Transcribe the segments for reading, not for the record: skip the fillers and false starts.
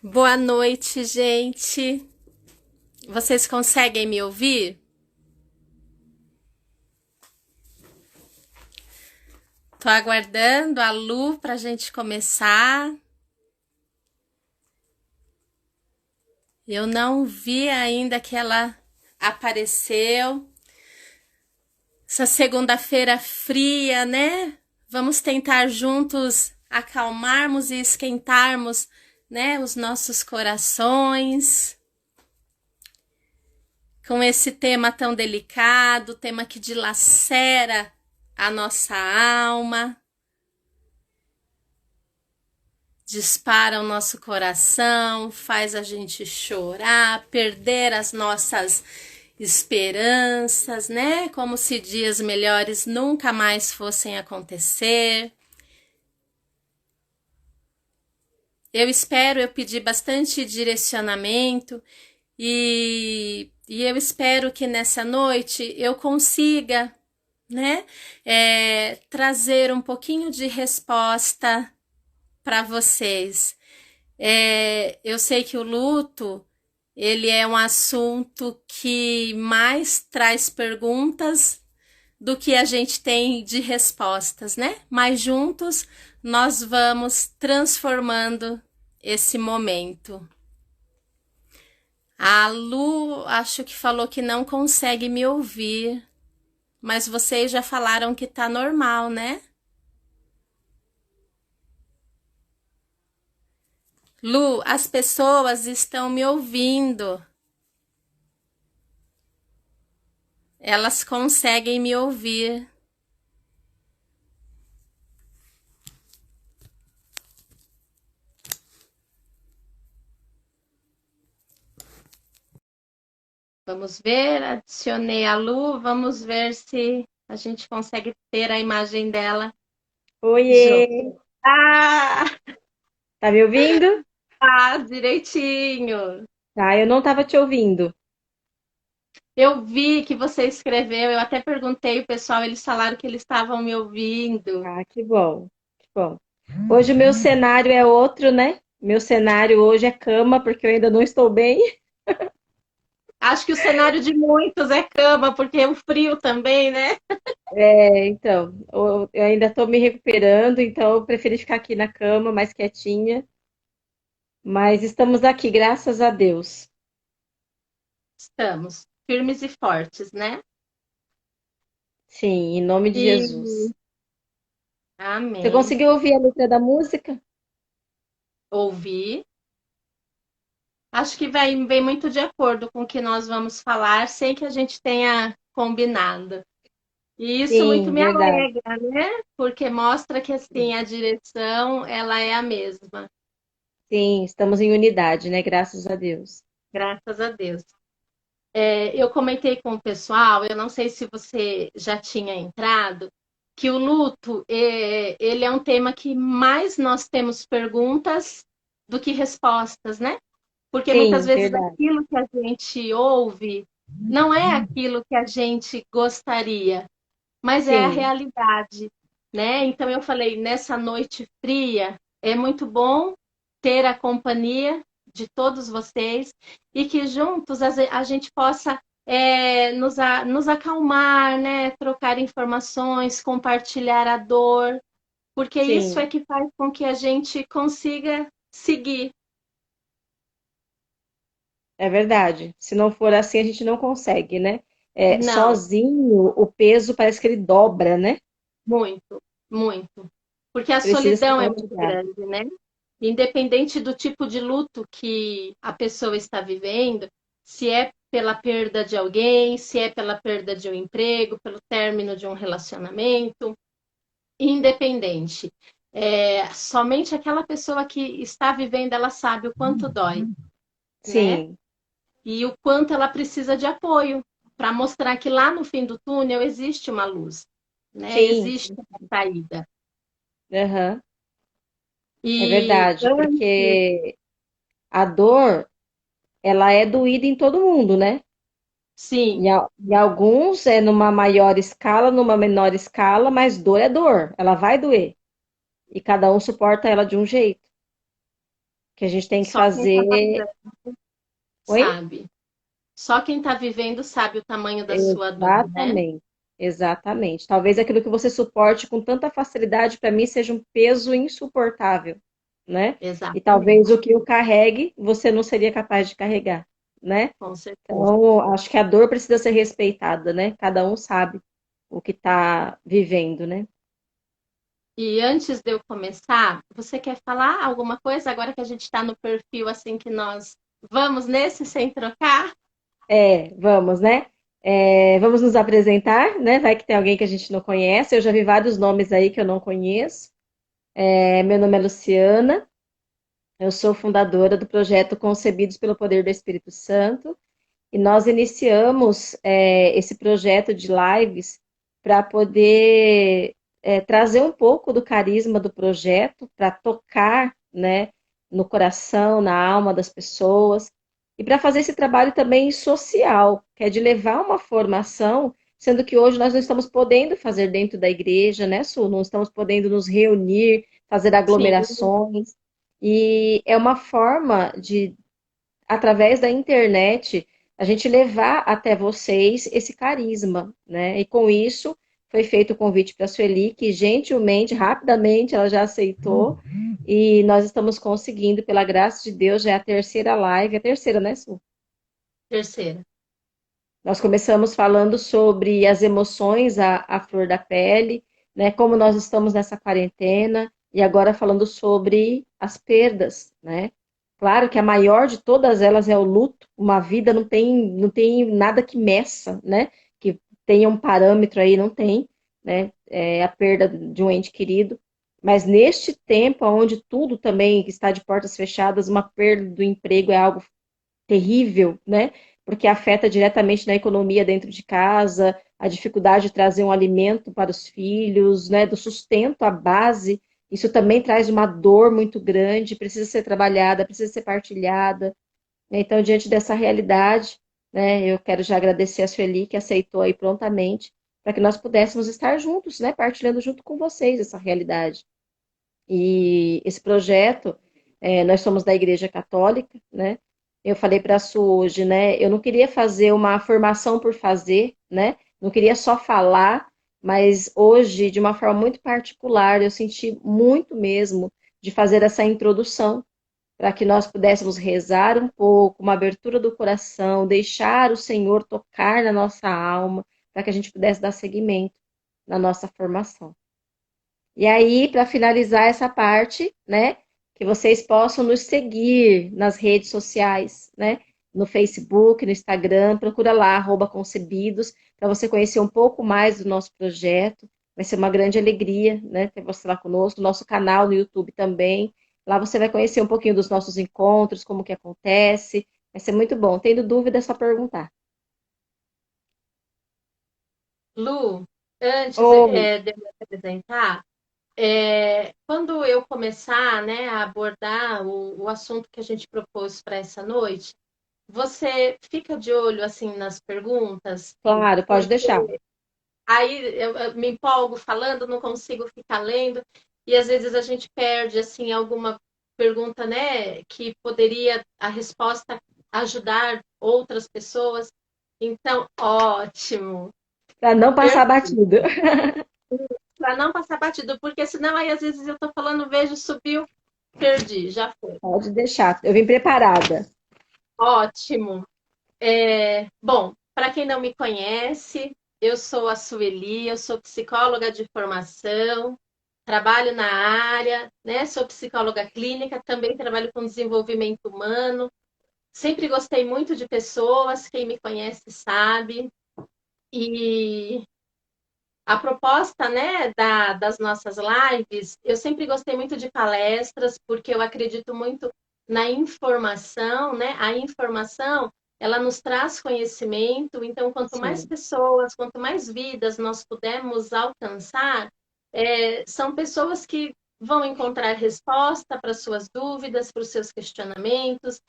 Boa noite, gente. Vocês conseguem me ouvir? Tô aguardando a Lu para a gente começar. Eu não vi ainda que ela apareceu. Essa segunda-feira fria, né? Vamos tentar juntos acalmarmos e esquentarmos, né, os nossos corações com esse tema tão delicado, tema que dilacera a nossa alma, dispara o nosso coração, faz a gente chorar, perder as nossas esperanças, né? Como se dias melhores nunca mais fossem acontecer. Eu pedi bastante direcionamento e eu espero que nessa noite eu consiga, né, trazer um pouquinho de resposta para vocês. Eu sei que o luto, ele é um assunto que mais traz perguntas do que a gente tem de respostas, né? Mas juntos nós vamos transformando esse momento. A Lu, acho que falou que não consegue me ouvir, mas vocês já falaram que tá normal, né? Lu, as pessoas estão me ouvindo. Elas conseguem me ouvir. Vamos ver, adicionei a Lu, vamos ver se a gente consegue ter a imagem dela. Oiê! Jo. Ah, Tá me ouvindo? tá direitinho. Tá, eu não tava te ouvindo. Eu vi que você escreveu, eu até perguntei o pessoal, eles falaram que eles estavam me ouvindo. Ah, que bom, que bom. Hoje o meu cenário é outro, né? Meu cenário hoje é cama, porque eu ainda não estou bem. Acho que o cenário de muitos é cama, porque é o frio também, né? Então, eu ainda estou me recuperando, então eu preferi ficar aqui na cama, mais quietinha. Mas estamos aqui, graças a Deus. Estamos firmes e fortes, né? Sim, em nome de E Jesus. Você amém. conseguiu ouvir a letra da música? Ouvi. Acho que vem muito de acordo com o que nós vamos falar, sem que a gente tenha combinado. E isso muito Sim, me verdade. alegra, né? Porque mostra que assim a direção ela é a mesma, Sim, estamos em unidade, né? Graças a Deus. graças a Deus. Eu comentei com o pessoal, eu não sei se você já tinha entrado, que o luto, ele é um tema que mais nós temos perguntas do que respostas, né? Porque muitas Sim, vezes verdade. aquilo que a gente ouve não é aquilo que a gente gostaria, mas é a Sim, realidade, né? Então eu falei, nessa noite fria, é muito bom ter a companhia de todos vocês e que juntos a gente possa nos acalmar, né? Trocar informações, compartilhar a dor, porque isso é sim. que faz com que a gente consiga seguir. É verdade. Se não for assim, a gente não consegue, né? É, Não, sozinho, o peso parece que ele dobra, né? muito, muito. Porque a Precisa ser solidão é muito partilhado. grande, né? Independente do tipo de luto que a pessoa está vivendo, se é pela perda de alguém, se é pela perda de um emprego, pelo término de um relacionamento, independente. Somente aquela pessoa que está vivendo, ela sabe o quanto dói, né? Sim, E o quanto ela precisa de apoio para mostrar que lá no fim do túnel existe uma luz, né? sim, Existe sim. uma saída. Aham. É E verdade, porque a dor, ela é doída em todo mundo, né? sim, Em alguns é numa maior escala, numa menor escala, mas dor é dor, ela vai doer. E cada um suporta ela de um jeito. que a gente tem que Só quem está fazer. vivendo Oi? sabe. Só quem está vivendo sabe o tamanho da sua dor, né? Exatamente, exatamente. Talvez aquilo que você suporte com tanta facilidade para mim seja um peso insuportável, né? E talvez o Exatamente, que eu carregue, você não seria capaz de carregar, né? com certeza. Então, acho que a dor precisa ser respeitada, né? Cada um sabe o que está vivendo, né? E antes de eu começar, você quer falar alguma coisa agora que a gente está no perfil assim que nós vamos nesse sem trocar? Vamos, né? Vamos nos apresentar, né? Vai que tem alguém que a gente não conhece. Eu já vi vários nomes aí que eu não conheço. Meu nome é Luciana, eu sou fundadora do projeto Concebidos pelo Poder do Espírito Santo. E nós iniciamos esse projeto de lives para poder trazer um pouco do carisma do projeto, para tocar, né, no coração, na alma das pessoas, e para fazer esse trabalho também social, que é de levar uma formação, sendo que hoje nós não estamos podendo fazer dentro da igreja, né, Su? Não estamos podendo nos reunir, fazer Sim, aglomerações, e é uma forma de através da internet, a gente levar até vocês esse carisma, né? E com isso foi feito o convite para a Sueli, que gentilmente, rapidamente, ela já aceitou. E nós estamos conseguindo, pela graça de Deus, já é a terceira live, a terceira, né, Su? terceira. Nós começamos falando sobre as emoções à flor da pele, né? Como nós estamos nessa quarentena, e agora falando sobre as perdas, né? Claro que a maior de todas elas é o luto. Uma vida não tem nada que meça, né? Que tenha um parâmetro aí, não tem, né? É a perda de um ente querido. Mas neste tempo, onde tudo também está de portas fechadas, uma perda do emprego é algo terrível, né? Porque afeta diretamente na economia dentro de casa, a dificuldade de trazer um alimento para os filhos, né? Do sustento à base. Isso também traz uma dor muito grande, precisa ser trabalhada, precisa ser partilhada. Então, diante dessa realidade, né, eu quero já agradecer a Sueli, que aceitou aí prontamente, para que nós pudéssemos estar juntos, né, partilhando junto com vocês essa realidade. E esse projeto, nós somos da Igreja Católica, né? Eu falei para a Su hoje, né? Eu não queria fazer uma formação por fazer, né? Não queria só falar, mas hoje, de uma forma muito particular, eu senti muito mesmo de fazer essa introdução para que nós pudéssemos rezar um pouco, uma abertura do coração, deixar o Senhor tocar na nossa alma, para que a gente pudesse dar seguimento na nossa formação. E aí, para finalizar essa parte, né, que vocês possam nos seguir nas redes sociais, né, no Facebook, no Instagram, procura lá, @concebidos, para você conhecer um pouco mais do nosso projeto. Vai ser uma grande alegria, né, ter você lá conosco, nosso canal no YouTube também. Lá você vai conhecer um pouquinho dos nossos encontros, como que acontece. Vai ser muito bom. Tendo dúvida, é só perguntar. Lu, antes Oi, de eu me apresentar, quando eu começar, né, a abordar o assunto que a gente propôs para essa noite, você fica de olho assim nas perguntas, claro, pode porque deixar. aí eu me empolgo falando, não consigo ficar lendo, e às vezes a gente perde assim alguma pergunta, né, que poderia a resposta ajudar outras pessoas. Então, ótimo. Para não passar batido. Para não passar batido, porque senão aí às vezes eu estou falando, vejo, subiu, perdi, já foi. Pode deixar. Eu vim preparada. Ótimo. Bom, para quem não me conhece, eu sou a Sueli, eu sou psicóloga de formação, trabalho na área, né? Sou psicóloga clínica, também trabalho com desenvolvimento humano. Sempre gostei muito de pessoas, quem me conhece sabe. E a proposta, né, das nossas lives, eu sempre gostei muito de palestras, porque eu acredito muito na informação, né? A informação, ela nos traz conhecimento, então, quanto mais Sim, pessoas, quanto mais vidas nós pudermos alcançar, são pessoas que vão encontrar resposta para suas dúvidas, para os seus questionamentos.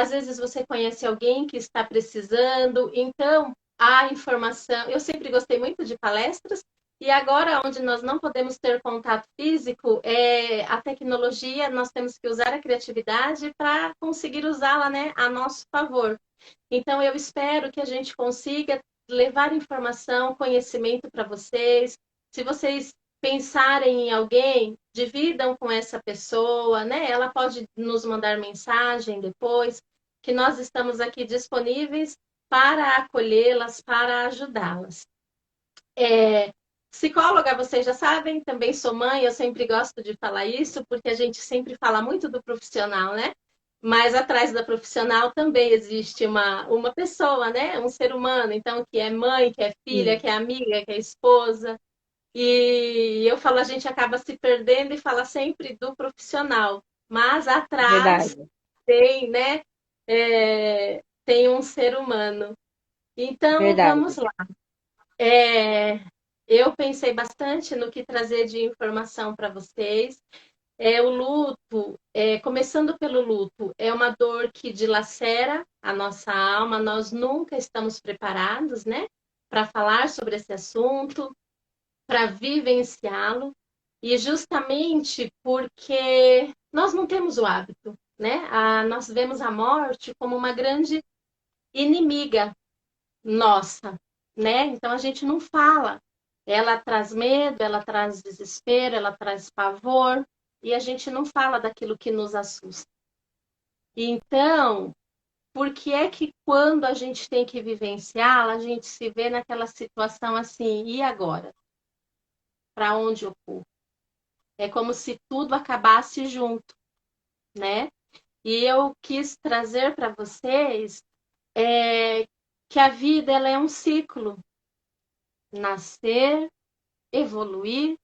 Às vezes você conhece alguém que está precisando, então a informação. Eu sempre gostei muito de palestras E agora, onde nós não podemos ter contato físico, a tecnologia, nós temos que usar a criatividade para conseguir usá-la, né, a nosso favor. Então, eu espero que a gente consiga levar informação, conhecimento para vocês. Se vocês pensarem em alguém, dividam com essa pessoa, né? Ela pode nos mandar mensagem depois, que nós estamos aqui disponíveis para acolhê-las, para ajudá-las. Psicóloga, vocês já sabem, também sou mãe, eu sempre gosto de falar isso, porque a gente sempre fala muito do profissional, né? Mas atrás da profissional também existe uma pessoa, né? Um ser humano, então, que é mãe, que é filha, Sim, que é amiga, que é esposa. E eu falo, a gente acaba se perdendo e fala sempre do profissional, mas atrás verdade, tem, né? Tem um ser humano. Então, vamos verdade. lá. É, eu pensei bastante no que trazer de informação para vocês. O luto, começando pelo luto, é uma dor que dilacera a nossa alma. Nós nunca estamos preparados, né, para falar sobre esse assunto, para vivenciá-lo. E justamente porque nós não temos o hábito, né? Nós vemos a morte como uma grande inimiga nossa, né? Então a gente não fala. Ela traz medo, ela traz desespero, ela traz pavor, e a gente não fala daquilo que nos assusta. Então, por que é que quando a gente tem que vivenciá-la, a gente se vê naquela situação assim, e agora? Para onde eu corro? É como se tudo acabasse junto, né? E eu quis trazer para vocês que a vida ela é um ciclo, nascer, evoluir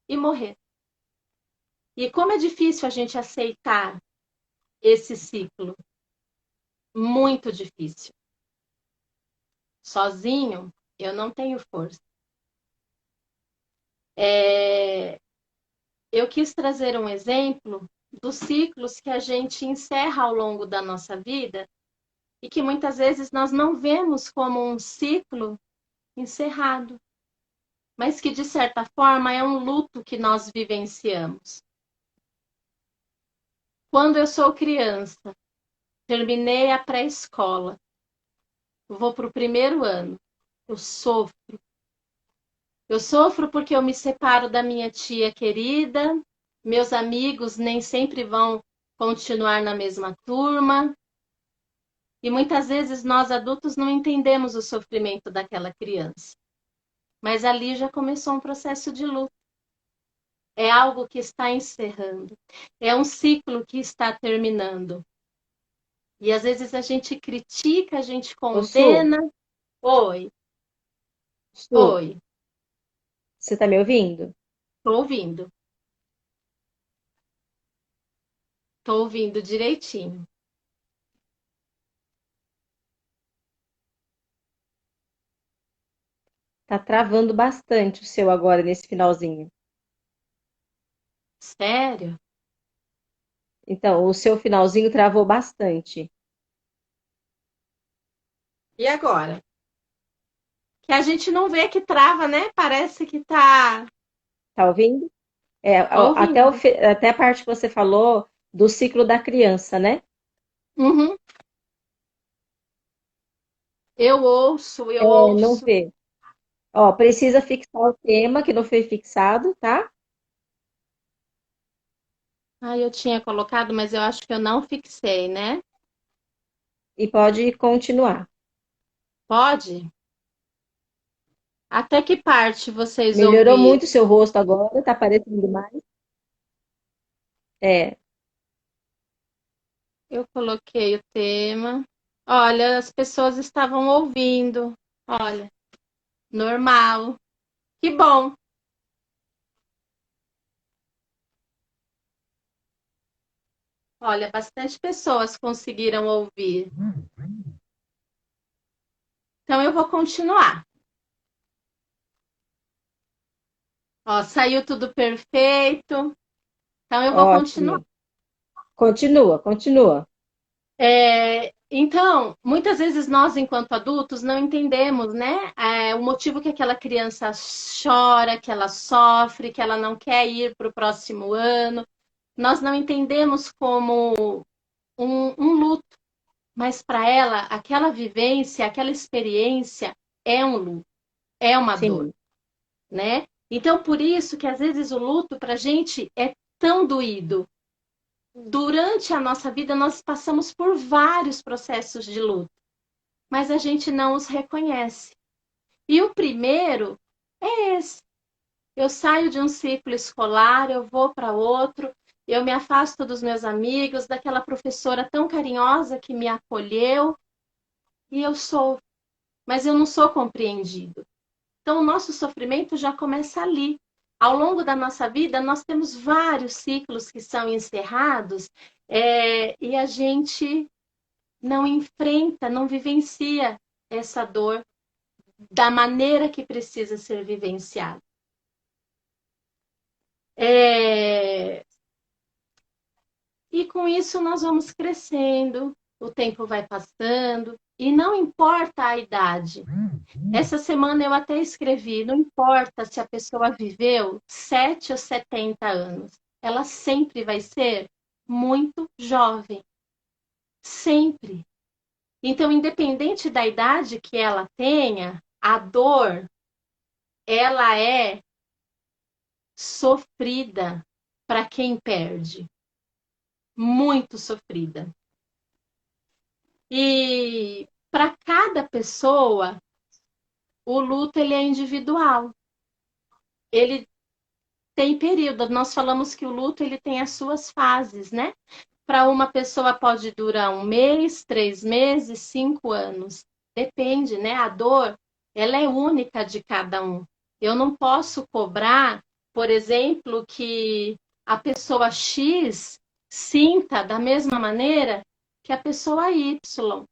e morrer. E como é difícil a gente aceitar esse ciclo, muito difícil. Sozinho, eu não tenho força. Eu quis trazer um exemplo dos ciclos que a gente encerra ao longo da nossa vida e que muitas vezes nós não vemos como um ciclo encerrado, mas que de certa forma é um luto que nós vivenciamos. Quando eu sou criança, terminei a pré-escola, vou para o primeiro ano, eu sofro. Eu sofro porque eu me separo da minha tia querida, meus amigos nem sempre vão continuar na mesma turma, e muitas vezes nós adultos não entendemos o sofrimento daquela criança. Mas ali já começou um processo de luto. É algo que está encerrando. É um ciclo que está terminando. E às vezes a gente critica, a gente Ô, Su, condena. Oi, Su, oi, você está me ouvindo? tô ouvindo. Tô ouvindo direitinho. Tá travando bastante o seu agora nesse finalzinho. Sério? Então, o seu finalzinho travou bastante. E agora? Que a gente não vê que trava, né? Parece que tá. Tá ouvindo? É, Tô até, ouvindo. até a parte que você falou do ciclo da criança, né? Uhum. Eu ouço, eu É, não ouço. vê. Ó, precisa fixar o tema que não foi fixado, tá? Ah, eu tinha colocado, mas eu acho que eu não fixei, né? E pode continuar. Pode? Até que parte vocês Melhorou ouviram? muito o seu rosto agora, tá aparecendo mais. É, Eu coloquei o tema. Olha, as pessoas estavam ouvindo. Olha, normal. Que bom. Olha, bastante pessoas conseguiram ouvir. Então eu vou continuar. Ó, saiu tudo perfeito. Então eu vou continuar. ótimo. Continua, continua. Então, muitas vezes nós, enquanto adultos, não entendemos, né, o motivo que aquela criança chora, que ela sofre, que ela não quer ir para o próximo ano. Nós não entendemos como um luto, mas para ela, aquela vivência, aquela experiência é um luto, é uma dor, Sim, né? Então, por isso que às vezes o luto para a gente é tão doído. Durante a nossa vida, nós passamos por vários processos de luto, mas a gente não os reconhece. E o primeiro é esse. Eu saio de um ciclo escolar, eu vou para outro, eu me afasto dos meus amigos, daquela professora tão carinhosa que me acolheu, e eu sou, mas eu não sou compreendido. Então, o nosso sofrimento já começa ali. Ao longo da nossa vida, nós temos vários ciclos que são encerrados, e a gente não enfrenta, não vivencia essa dor da maneira que precisa ser vivenciada. É, E com isso nós vamos crescendo, o tempo vai passando, e não importa a idade. Essa semana eu até escrevi, não importa se a pessoa viveu 7 ou 70 anos, ela sempre vai ser muito jovem, sempre. Então, independente da idade que ela tenha, a dor, ela é sofrida para quem perde, muito sofrida. E para cada pessoa, o luto ele é individual. Ele tem período. Nós falamos que o luto ele tem as suas fases, né? Para uma pessoa pode durar 1 mês, 3 meses, 5 anos. Depende, né? A dor, ela é única de cada um. Eu não posso cobrar, por exemplo, que a pessoa X sinta da mesma maneira que a pessoa Y.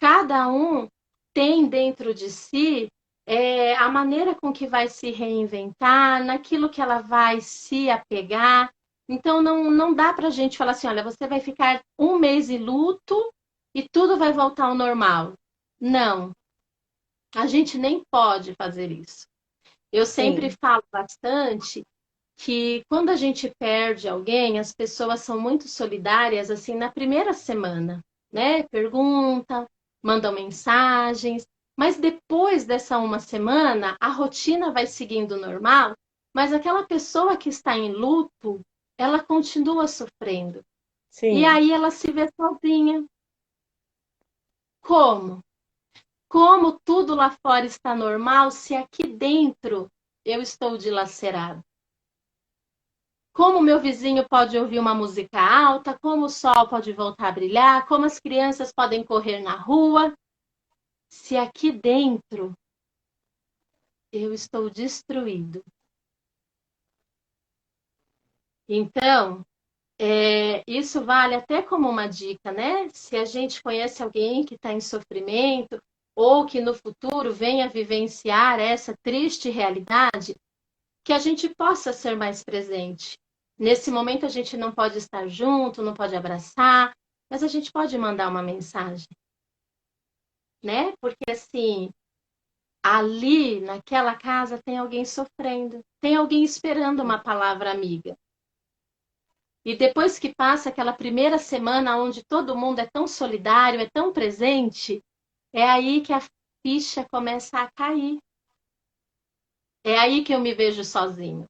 Cada um tem dentro de si a maneira com que vai se reinventar, naquilo que ela vai se apegar. Então, não dá para a gente falar assim: olha, você vai ficar 1 mês em luto e tudo vai voltar ao normal. Não, a gente nem pode fazer isso. Eu sempre sim, falo bastante que quando a gente perde alguém, as pessoas são muito solidárias assim na primeira semana, né? Perguntam, mandam mensagens, mas depois dessa uma semana, a rotina vai seguindo normal, mas aquela pessoa que está em luto, ela continua sofrendo. E sim. aí ela se vê sozinha. Como? Como tudo lá fora está normal se aqui dentro eu estou dilacerada? Como o meu vizinho pode ouvir uma música alta, como o sol pode voltar a brilhar, como as crianças podem correr na rua, se aqui dentro eu estou destruído. Então, isso vale até como uma dica, né? Se a gente conhece alguém que está em sofrimento ou que no futuro venha vivenciar essa triste realidade, que a gente possa ser mais presente. Nesse momento a gente não pode estar junto, não pode abraçar, mas a gente pode mandar uma mensagem, né? Porque assim, ali naquela casa tem alguém sofrendo, tem alguém esperando uma palavra amiga. E depois que passa aquela primeira semana onde todo mundo é tão solidário, é tão presente, é aí que a ficha começa a cair. É aí que eu me vejo sozinho.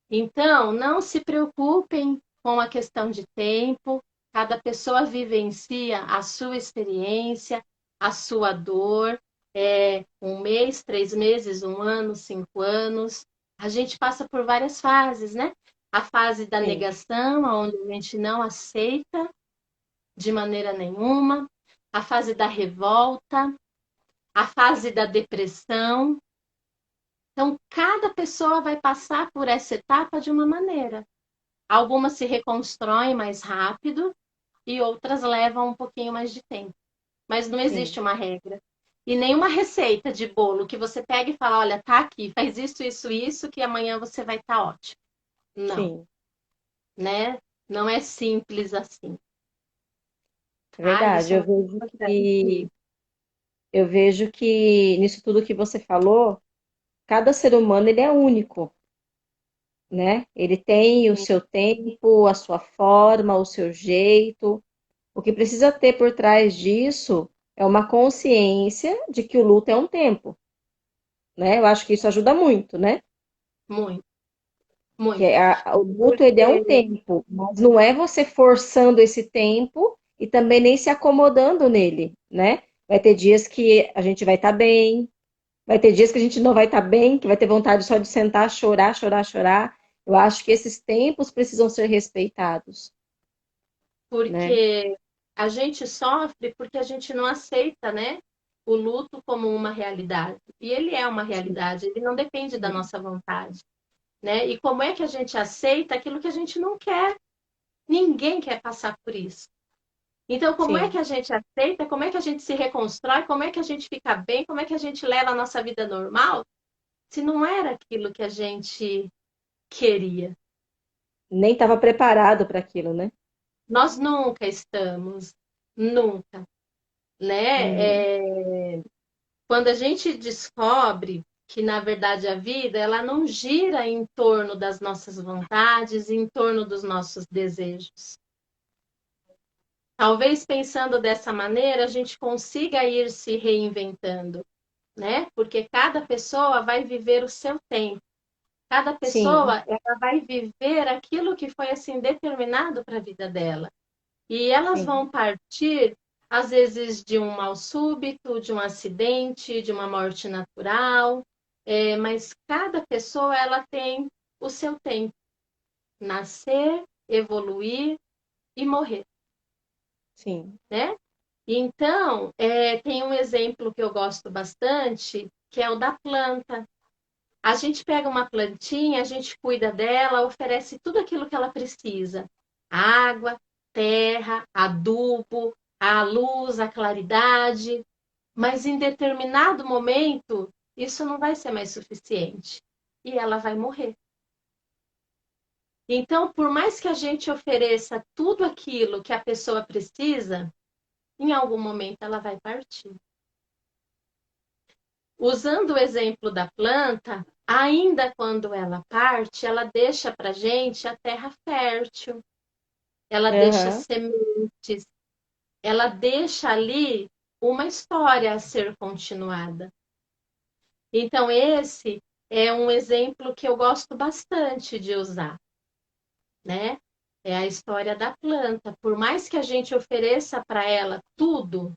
Então, não se preocupem com a questão de tempo, cada pessoa vivencia a sua experiência, a sua dor, 1 mês, 3 meses, 1 ano, 5 anos. A gente passa por várias fases, né? A fase da Sim. negação, onde a gente não aceita de maneira nenhuma, a fase da revolta, a fase da depressão. Então, cada pessoa vai passar por essa etapa de uma maneira. Algumas se reconstroem mais rápido e outras levam um pouquinho mais de tempo. Mas não Sim, existe uma regra. E nenhuma receita de bolo que você pega e fala, olha, tá aqui, faz isso, isso, isso, que amanhã você vai estar ótimo. Não, sim. né? Não é simples assim. É Ah, verdade. isso é muito importante. Eu vejo que nisso tudo que você falou, cada ser humano ele é único, né? Ele tem o Sim, seu tempo, a sua forma, o seu jeito. O que precisa ter por trás disso é uma consciência de que o luto é um tempo, né? Eu acho que isso ajuda muito, né? muito, Que muito. é o luto ele é um Porque tempo, mas não é você forçando esse tempo e também nem se acomodando nele, né? Vai ter dias que a gente vai estar bem, vai ter dias que a gente não vai estar bem, que vai ter vontade só de sentar, chorar, chorar, chorar. Eu acho que esses tempos precisam ser respeitados, né? porque a gente sofre porque a gente não aceita, né, o luto como uma realidade. E ele é uma Sim, realidade, ele não depende da sim, nossa vontade, né? E como é que a gente aceita aquilo que a gente não quer? Ninguém quer passar por isso. Então, como é que sim. a gente aceita? Como é que a gente se reconstrói? Como é que a gente fica bem? Como é que a gente leva a nossa vida normal? Se não era aquilo que a gente queria. Nem estava preparado para aquilo, né? Nós nunca estamos, nunca, Uhum. né? Quando a gente descobre que, na verdade, a vida ela não gira em torno das nossas vontades, em torno dos nossos desejos. Talvez pensando dessa maneira, a gente consiga ir se reinventando, né? Porque cada pessoa vai viver o seu tempo. Cada Sim, pessoa ela vai viver aquilo que foi assim determinado para a vida dela. E elas sim, vão partir, às vezes, de um mal súbito, de um acidente, de uma morte natural, mas cada pessoa ela tem o seu tempo, nascer, evoluir e morrer, sim. né? Então, tem um exemplo que eu gosto bastante, que é o da planta. A gente pega uma plantinha, a gente cuida dela, oferece tudo aquilo que ela precisa: água, terra, adubo, a luz, a claridade. Mas em determinado momento, isso não vai ser mais suficiente e ela vai morrer. Então, por mais que a gente ofereça tudo aquilo que a pessoa precisa, em algum momento ela vai partir. Usando o exemplo da planta, ainda quando ela parte, ela deixa para a gente a terra fértil, ela deixa Aham, sementes, ela deixa ali uma história a ser continuada. Então, esse é um exemplo que eu gosto bastante de usar, né? É a história da planta. Por mais que a gente ofereça para ela tudo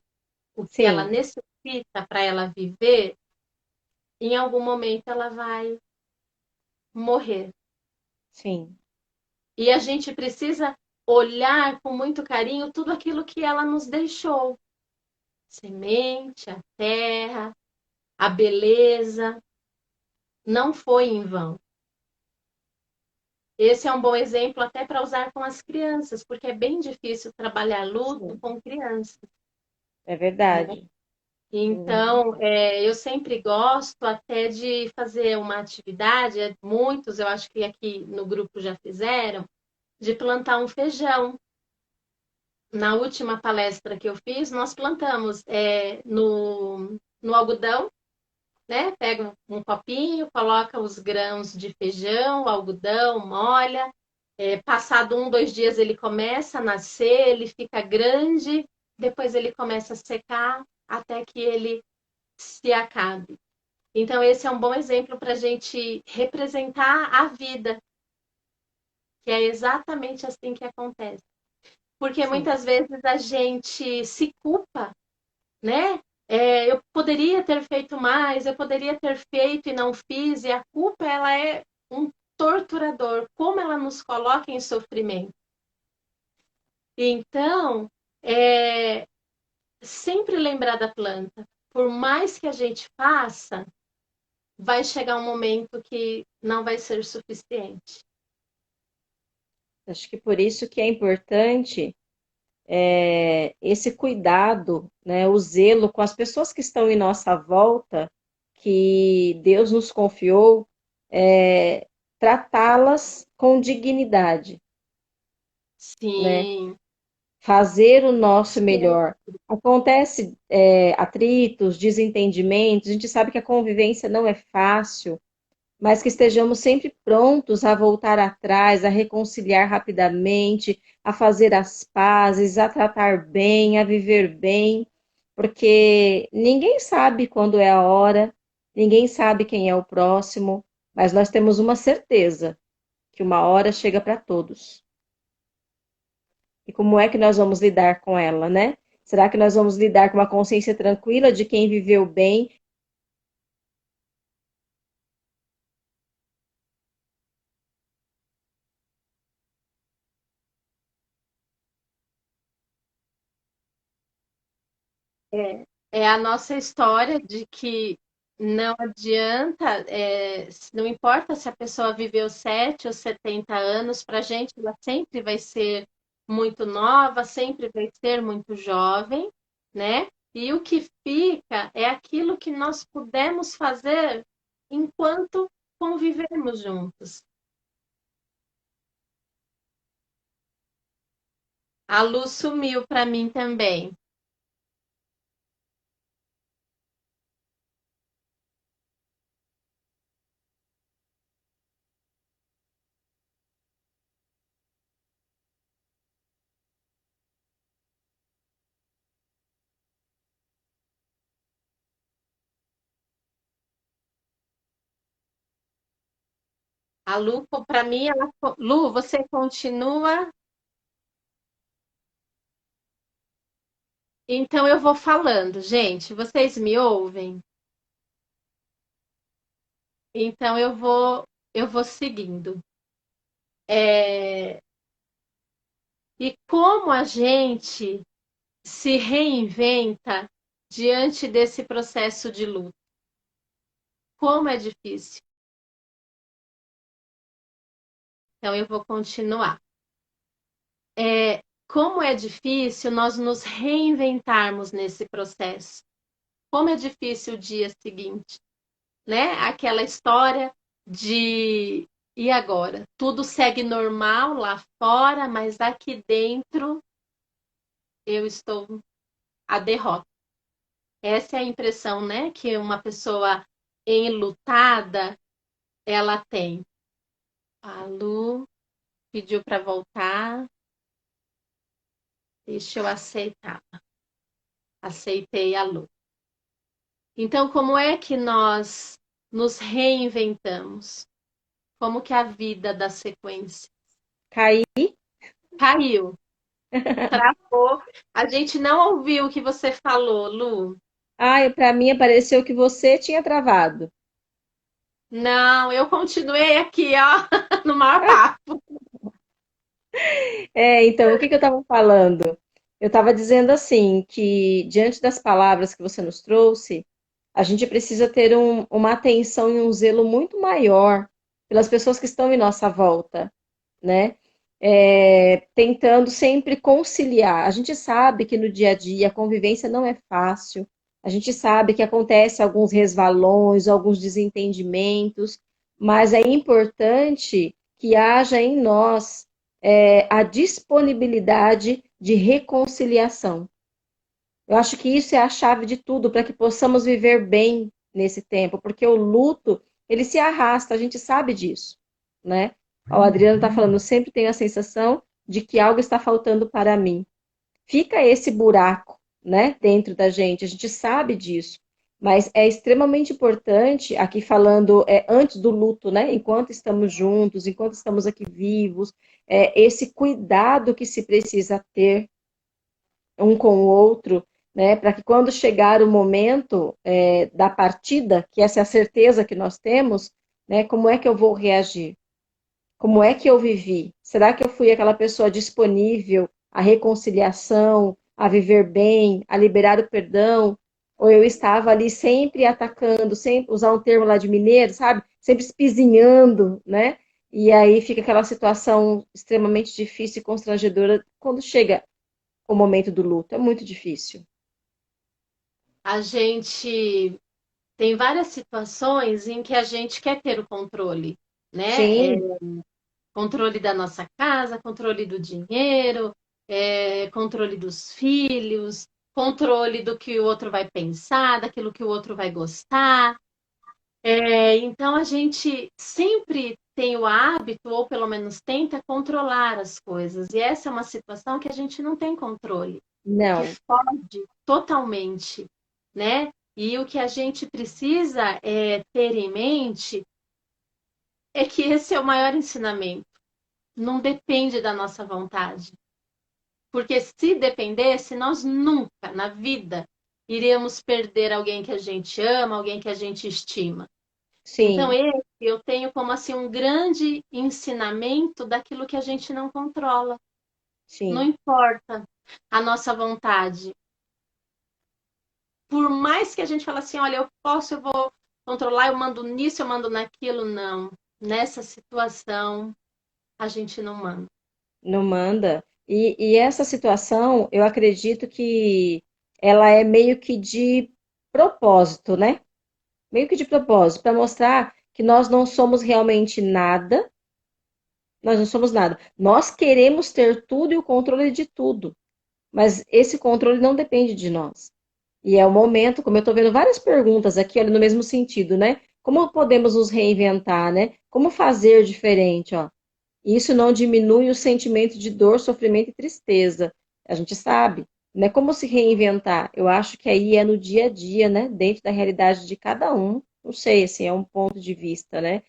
o que ela sim, necessita para ela viver, em algum momento ela vai morrer. sim. E a gente precisa olhar com muito carinho tudo aquilo que ela nos deixou. Semente, a terra, a beleza, não foi em vão. Esse é um bom exemplo até para usar com as crianças, porque é bem difícil trabalhar luto Sim, com crianças, é né? verdade. Uhum. Então, eu sempre gosto até de fazer uma atividade, muitos eu acho que aqui no grupo já fizeram, de plantar um feijão. Na última palestra que eu fiz, nós plantamos no algodão, né? Pega um copinho, coloca os grãos de feijão, algodão, molha. Passado 1, 2 dias ele começa a nascer, ele fica grande, depois ele começa a secar até que ele se acabe. Então, esse é um bom exemplo para a gente representar a vida, que é exatamente assim que acontece. Porque Sim, muitas vezes a gente se culpa, né? Eu poderia ter feito mais, eu poderia ter feito e não fiz, e a culpa ela é um torturador, como ela nos coloca em sofrimento. Então, é, sempre lembrar da planta. Por mais que a gente faça, vai chegar um momento que não vai ser suficiente. acho que por isso que é importante esse cuidado, né, o zelo com as pessoas que estão em nossa volta, que Deus nos confiou, tratá-las com dignidade, né? Sim, fazer o nosso Sim. melhor. Acontece atritos, desentendimentos, a gente sabe que a convivência não é fácil, mas que estejamos sempre prontos a voltar atrás, a reconciliar rapidamente, a fazer as pazes, a tratar bem, a viver bem, porque ninguém sabe quando é a hora, ninguém sabe quem é o próximo, mas nós temos uma certeza, que uma hora chega para todos. E como é que nós vamos lidar com ela, né? Será que nós vamos lidar com uma consciência tranquila de quem viveu bem? É a nossa história de que não adianta, não importa se a pessoa viveu 7 ou 70 anos, para a gente ela sempre vai ser muito nova, sempre vai ser muito jovem, né? E o que fica é aquilo que nós pudemos fazer enquanto convivemos juntos. A luz sumiu para mim também. A Lu, para mim, Lu, você continua. Então eu vou falando, gente. Vocês me ouvem? Então eu vou seguindo. É, E como a gente se reinventa diante desse processo de luto? Como é difícil. Então eu vou continuar. Como é difícil nós nos reinventarmos nesse processo. Como é difícil o dia seguinte, né? Aquela história de e agora? Tudo segue normal lá fora, mas aqui dentro eu estou a derrota. Essa é a impressão, né, que uma pessoa enlutada ela tem. A Lu pediu para voltar, deixa eu aceitar. Aceitei a Lu. Então, como é que nós nos reinventamos? Como que a vida dá sequência? Cair. Caiu. Travou. A gente não ouviu o que você falou, Lu. Ah, para mim apareceu que você tinha travado. Não, eu continuei aqui, ó, no maior papo. Então, o que que eu estava falando? Eu estava dizendo assim, que diante das palavras que você nos trouxe, a gente precisa ter uma atenção e um zelo muito maior pelas pessoas que estão em nossa volta, né? Tentando sempre conciliar. A gente sabe que no dia a dia a convivência não é fácil, a gente sabe que acontece alguns resvalões, alguns desentendimentos, mas é importante que haja em nós a disponibilidade de reconciliação. Eu acho que isso é a chave de tudo para que possamos viver bem nesse tempo, porque o luto, ele se arrasta, a gente sabe disso, né? O Adriano está falando, eu sempre tenho a sensação de que algo está faltando para mim. Fica esse buraco, né, dentro da gente, a gente sabe disso. Mas é extremamente importante, aqui falando antes do luto, né, enquanto estamos juntos, enquanto estamos aqui vivos, esse cuidado que se precisa ter um com o outro, né, para que quando chegar o momento da partida, que essa é a certeza que nós temos, né, como é que eu vou reagir? Como é que eu vivi? Será que eu fui aquela pessoa disponível à reconciliação, a viver bem, a liberar o perdão? Ou eu estava ali sempre atacando, sempre usar um termo lá de mineiro, sabe? Sempre espizinhando, né? E aí fica aquela situação extremamente difícil e constrangedora quando chega o momento do luto. É muito difícil. A gente tem várias situações em que a gente quer ter o controle, né? Sim, Controle da nossa casa, controle do dinheiro, controle dos filhos, controle do que o outro vai pensar, daquilo que o outro vai gostar. Então a gente sempre tem o hábito, ou pelo menos tenta controlar as coisas. E essa é uma situação que a gente não tem controle, que Não, foge totalmente, né? E o que a gente precisa ter em mente é que esse é o maior ensinamento. Não depende da nossa vontade. Porque se dependesse, nós nunca na vida iríamos perder alguém que a gente ama, alguém que a gente estima. Então, sim, esse eu tenho como assim um grande ensinamento daquilo que a gente não controla. Não sim. importa a nossa vontade. Por mais que a gente fale assim, olha, eu posso, eu vou controlar, eu mando nisso, eu mando naquilo, não. Nessa situação, a gente não manda. Não manda. E essa situação, eu acredito que ela é meio que de propósito, né? Meio que de propósito, para mostrar que nós não somos realmente nada, nós não somos nada. Nós queremos ter tudo e o controle de tudo, mas esse controle não depende de nós. E é o momento, como eu estou vendo várias perguntas aqui, olha, no mesmo sentido, né? Como podemos nos reinventar, né? Como fazer diferente, ó? Isso não diminui o sentimento de dor, sofrimento e tristeza. A gente sabe, né? Como se reinventar? Eu acho que aí é no dia a dia, né? Dentro da realidade de cada um. Não sei, assim, é um ponto de vista, né?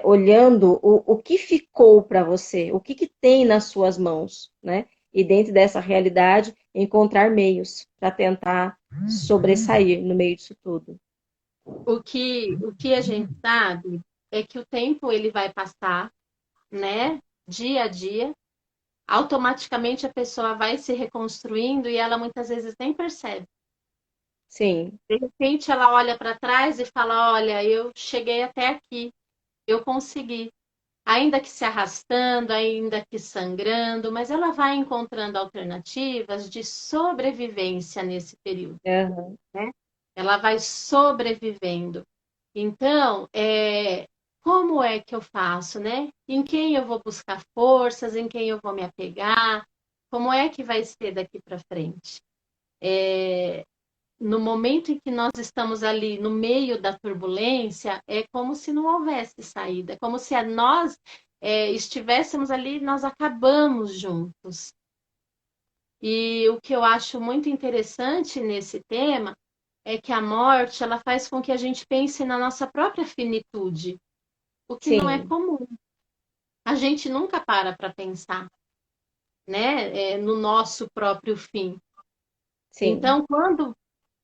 Olhando o que ficou para você, o que tem nas suas mãos, né? E dentro dessa realidade, encontrar meios para tentar sobressair no meio disso tudo. O que a gente sabe é que o tempo ele vai passar, né? Dia a dia, automaticamente a pessoa vai se reconstruindo e ela muitas vezes nem percebe. Sim, De repente ela olha para trás e fala: Olha, eu cheguei até aqui, eu consegui. Ainda que se arrastando, ainda que sangrando, mas ela vai encontrando alternativas de sobrevivência nesse período, uhum, né? Ela vai sobrevivendo. Então, como é que eu faço, né? Em quem eu vou buscar forças, em quem eu vou me apegar, como é que vai ser daqui para frente? No momento em que nós estamos ali no meio da turbulência, é como se não houvesse saída, é como se nós estivéssemos ali, nós acabamos juntos. E o que eu acho muito interessante nesse tema é que a morte ela faz com que a gente pense na nossa própria finitude, o que não é sim, comum. A gente nunca para pensar, né, no nosso próprio fim. sim. Então, quando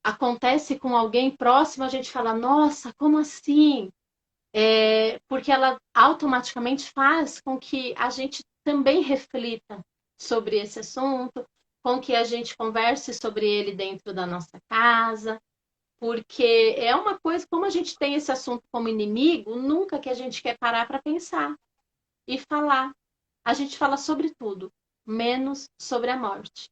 acontece com alguém próximo, a gente fala: Nossa, como assim? Porque ela automaticamente faz com que a gente também reflita sobre esse assunto, com que a gente converse sobre ele dentro da nossa casa, porque é uma coisa, como a gente tem esse assunto como inimigo, nunca que a gente quer parar para pensar e falar. A gente fala sobre tudo, menos sobre a morte.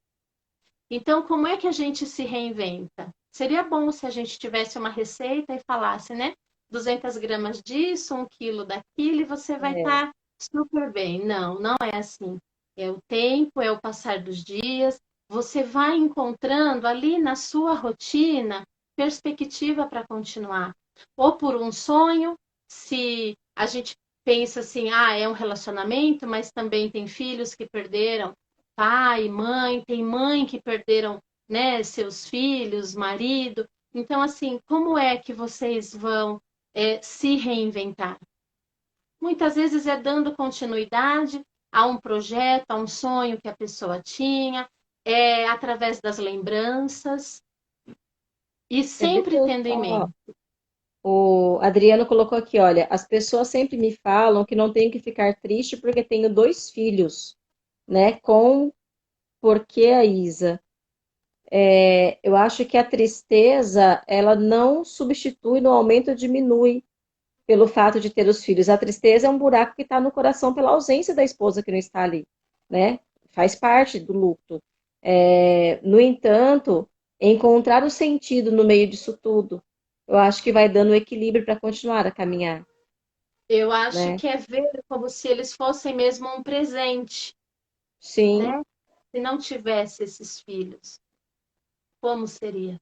Então, como é que a gente se reinventa? Seria bom se a gente tivesse uma receita e falasse, né? 200 gramas disso, 1 quilo daquilo, e você vai É. estar super bem. Não, não é assim. É o tempo, é o passar dos dias. Você vai encontrando ali na sua rotina perspectiva para continuar. Ou por um sonho, se a gente pensa assim, é um relacionamento, mas também tem filhos que perderam pai, mãe, tem mãe que perderam, né, seus filhos, marido. Então, assim, como é que vocês vão se reinventar? Muitas vezes é dando continuidade a um projeto, a um sonho que a pessoa tinha, através das lembranças e Deixa sempre eu tendo em só. mente. O Adriano colocou aqui, olha, as pessoas sempre me falam que não tenho que ficar triste porque tenho dois filhos, né? Com porque a Isa. Eu acho que a tristeza, ela não substitui no aumento ou diminui pelo fato de ter os filhos. A tristeza é um buraco que está no coração pela ausência da esposa que não está ali, né? Faz parte do luto. No entanto, encontrar o sentido no meio disso tudo, eu acho que vai dando equilíbrio para continuar a caminhar, Eu acho né? que é ver como se eles fossem mesmo um presente, Sim, né? se não tivesse esses filhos? Como seria,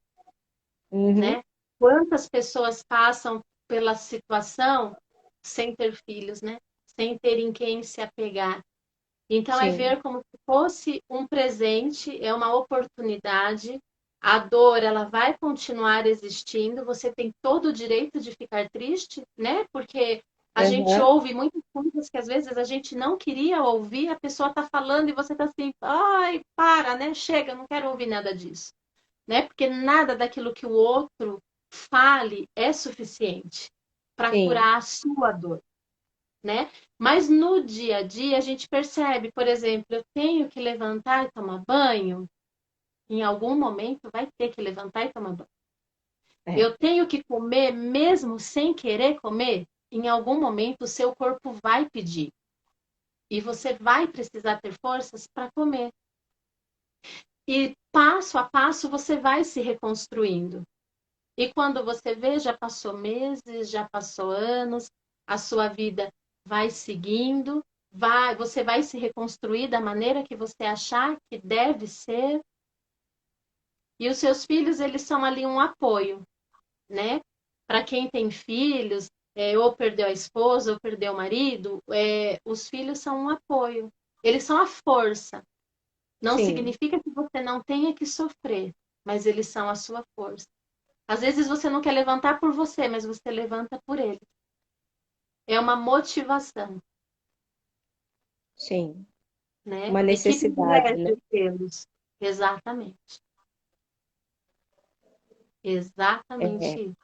Uhum. né? Quantas pessoas passam pela situação sem ter filhos, né? Sem ter em quem se apegar. Então, é Sim, ver como se fosse um presente, é uma oportunidade. A dor, ela vai continuar existindo. Você tem todo o direito de ficar triste, né? Porque a gente aham, ouve muitas coisas que às vezes a gente não queria ouvir, a pessoa está falando e você está assim, ai, para, né? Chega, eu não quero ouvir nada disso, né? Porque nada daquilo que o outro fale é suficiente para sim, curar a sua dor, né? Mas no dia a dia a gente percebe, por exemplo, eu tenho que levantar e tomar banho, em algum momento vai ter que levantar e tomar banho. é, Eu tenho que comer mesmo sem querer comer, em algum momento o seu corpo vai pedir e você vai precisar ter forças para comer. E passo a passo você vai se reconstruindo. E quando você vê, já passou meses, já passou anos, a sua vida vai seguindo, você vai se reconstruir da maneira que você achar que deve ser. E os seus filhos, eles são ali um apoio, né? Para quem tem filhos, ou perdeu a esposa, ou perdeu o marido, os filhos são um apoio. Eles são a força. Não sim, significa que você não tenha que sofrer, mas eles são a sua força. Às vezes você não quer levantar por você, mas você levanta por ele. É uma motivação, sim. né? Uma E que necessidade, né? privilégio tê-los. Exatamente. Exatamente É, isso.